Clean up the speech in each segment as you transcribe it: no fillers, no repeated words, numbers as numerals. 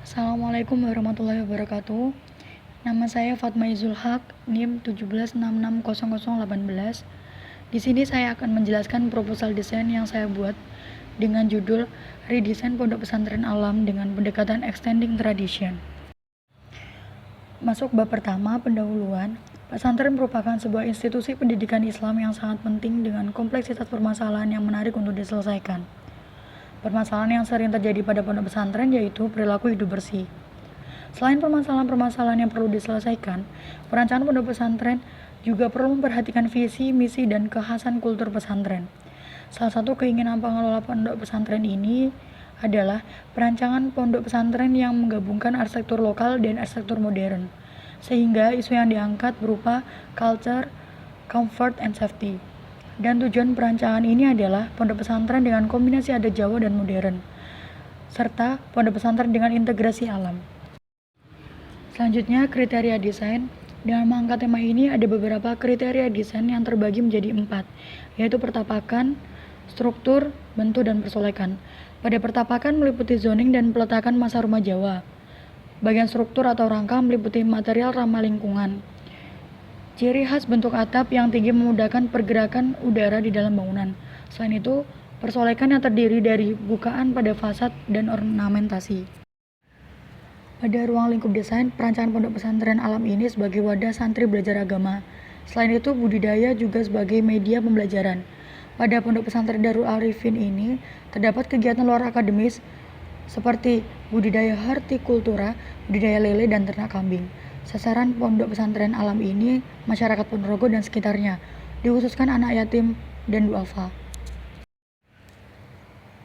Assalamualaikum warahmatullahi wabarakatuh. Nama saya Fatma Izul Haq, NIM 17660018. Di sini saya akan menjelaskan proposal desain yang saya buat dengan judul Redesign Pondok Pesantren Alam dengan pendekatan Extending Tradition. Masuk bab pertama, pendahuluan. Pesantren merupakan sebuah institusi pendidikan Islam yang sangat penting dengan kompleksitas permasalahan yang menarik untuk diselesaikan. Permasalahan yang sering terjadi pada pondok pesantren yaitu perilaku hidup bersih. Selain permasalahan-permasalahan yang perlu diselesaikan, perancangan pondok pesantren juga perlu memperhatikan visi, misi, dan kekhasan kultur pesantren. Salah satu keinginan pengelola pondok pesantren ini adalah perancangan pondok pesantren yang menggabungkan arsitektur lokal dan arsitektur modern, sehingga isu yang diangkat berupa culture, comfort, and safety. Dan tujuan perancangan ini adalah pondok pesantren dengan kombinasi adat Jawa dan modern, serta pondok pesantren dengan integrasi alam. Selanjutnya, kriteria desain. Dengan mengangkat tema ini, ada beberapa kriteria desain yang terbagi menjadi 4, yaitu pertapakan, struktur, bentuk, dan persolekan. Pada pertapakan meliputi zoning dan peletakan masa rumah Jawa. Bagian struktur atau rangka meliputi material ramah lingkungan. Ciri khas bentuk atap yang tinggi memudahkan pergerakan udara di dalam bangunan. Selain itu, persolekan yang terdiri dari bukaan pada fasad dan ornamentasi. Pada ruang lingkup desain, perancangan pondok pesantren alam ini sebagai wadah santri belajar agama. Selain itu, budidaya juga sebagai media pembelajaran. Pada pondok pesantren Darul Arifin ini, terdapat kegiatan luar akademis seperti budidaya hortikultura, budidaya lele, dan ternak kambing. Sasaran pondok pesantren alam ini masyarakat Ponorogo dan sekitarnya, dikhususkan anak yatim dan duafa.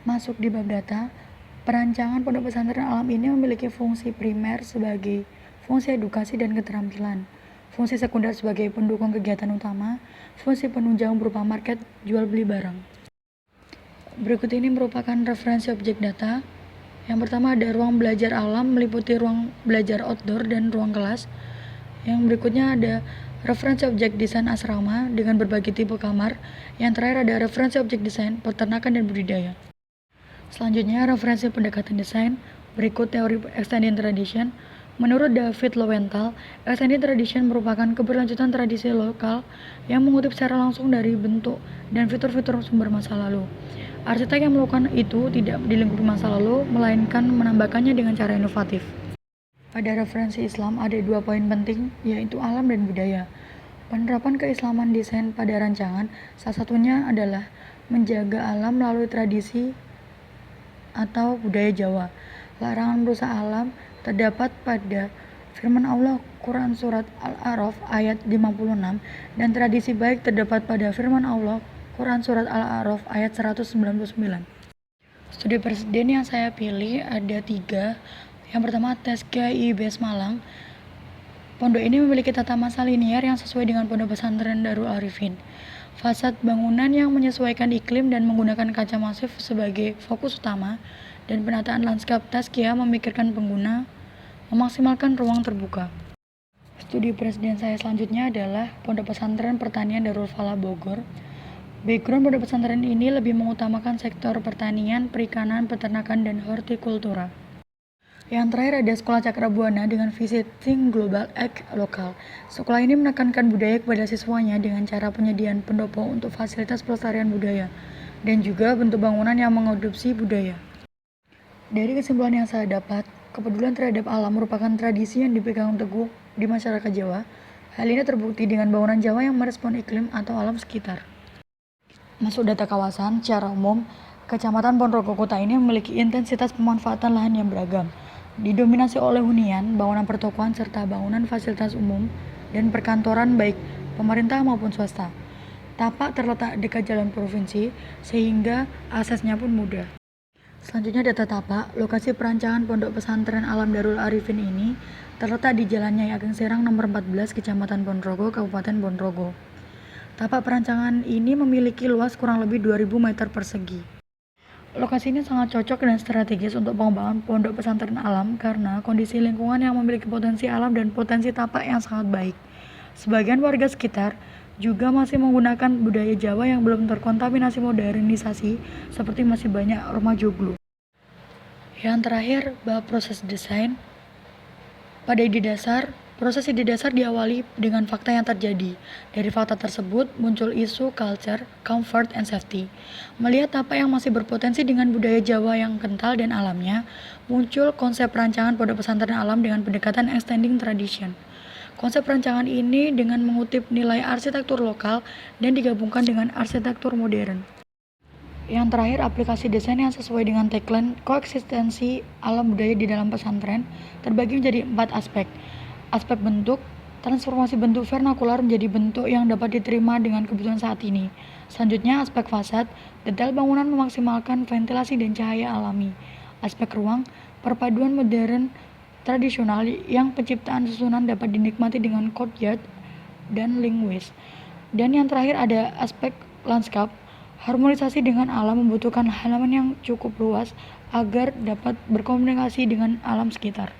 Masuk di bab data, perancangan pondok pesantren alam ini memiliki fungsi primer sebagai fungsi edukasi dan keterampilan, fungsi sekunder sebagai pendukung kegiatan utama, fungsi penunjang berupa market jual beli barang. Berikut ini merupakan referensi objek data. Yang pertama ada ruang belajar alam meliputi ruang belajar outdoor dan ruang kelas. Yang berikutnya ada referensi objek desain asrama dengan berbagai tipe kamar. Yang terakhir ada referensi objek desain peternakan dan budidaya. Selanjutnya referensi pendekatan desain. Berikut teori extending tradition. Menurut David Lowenthal, extending tradition merupakan keberlanjutan tradisi lokal yang mengutip secara langsung dari bentuk dan fitur-fitur sumber masa lalu. Arsitek yang melakukan itu tidak dilingkupi masa lalu, melainkan menambahkannya dengan cara inovatif. Pada referensi Islam ada 2 poin penting, yaitu alam dan budaya. Penerapan keislaman desain pada rancangan, salah satunya adalah menjaga alam melalui tradisi atau budaya Jawa. Larangan merusak alam terdapat pada firman Allah Quran Surat Al-A'raf ayat 56, dan tradisi baik terdapat pada firman Allah Quran Surat Al-A'raf ayat 199. Studi presiden yang saya pilih ada 3. Yang pertama, Tazkiyah IIBS Malang. Pondok ini memiliki tata masa linier yang sesuai dengan pondok pesantren Darul Arifin. Fasad bangunan yang menyesuaikan iklim dan menggunakan kaca masif sebagai fokus utama, dan penataan lanskap Tazkiyah memikirkan pengguna, memaksimalkan ruang terbuka. Studi presiden saya selanjutnya adalah Pondok Pesantren Pertanian Darul Falah Bogor. Background pondok pesantren ini lebih mengutamakan sektor pertanian, perikanan, peternakan, dan hortikultura. Yang terakhir ada Sekolah Cakrabuana dengan visi Think Global Act Lokal. Sekolah ini menekankan budaya kepada siswanya dengan cara penyediaan pendopo untuk fasilitas pelestarian budaya, dan juga bentuk bangunan yang mengadopsi budaya. Dari kesimpulan yang saya dapat, kepedulian terhadap alam merupakan tradisi yang dipegang teguh di masyarakat Jawa. Hal ini terbukti dengan bangunan Jawa yang merespon iklim atau alam sekitar. Masuk data kawasan, secara umum, Kecamatan Ponorogo Kota ini memiliki intensitas pemanfaatan lahan yang beragam, didominasi oleh hunian, bangunan pertokoan, serta bangunan fasilitas umum dan perkantoran baik pemerintah maupun swasta. Tapak terletak dekat jalan provinsi, sehingga aksesnya pun mudah. Selanjutnya data tapak. Lokasi perancangan Pondok Pesantren Alam Darul Arifin ini terletak di Jalan Nyai Ageng Serang nomor 14, Kecamatan Ponorogo, Kabupaten Ponorogo. Tapak perancangan ini memiliki luas kurang lebih 2000 meter persegi. Lokasi ini sangat cocok dan strategis untuk pengembangan pondok pesantren alam karena kondisi lingkungan yang memiliki potensi alam dan potensi tapak yang sangat baik. Sebagian warga sekitar juga masih menggunakan budaya Jawa yang belum terkontaminasi modernisasi, seperti masih banyak rumah joglo. Yang terakhir, bab proses desain. Pada ide dasar, proses ide dasar diawali dengan fakta yang terjadi. Dari fakta tersebut muncul isu culture, comfort, and safety. Melihat apa yang masih berpotensi dengan budaya Jawa yang kental dan alamnya, muncul konsep rancangan pondok pesantren alam dengan pendekatan extending tradition. Konsep rancangan ini dengan mengutip nilai arsitektur lokal dan digabungkan dengan arsitektur modern. Yang terakhir, aplikasi desain yang sesuai dengan tagline koeksistensi alam budaya di dalam pesantren terbagi menjadi 4 aspek. Aspek bentuk, transformasi bentuk vernakular menjadi bentuk yang dapat diterima dengan kebutuhan saat ini. Selanjutnya, aspek fasad, detail bangunan memaksimalkan ventilasi dan cahaya alami. Aspek ruang, perpaduan modern tradisional yang penciptaan susunan dapat dinikmati dengan courtyard dan linguis. Dan yang terakhir ada aspek lanskap. Harmonisasi dengan alam membutuhkan halaman yang cukup luas agar dapat berkomunikasi dengan alam sekitar.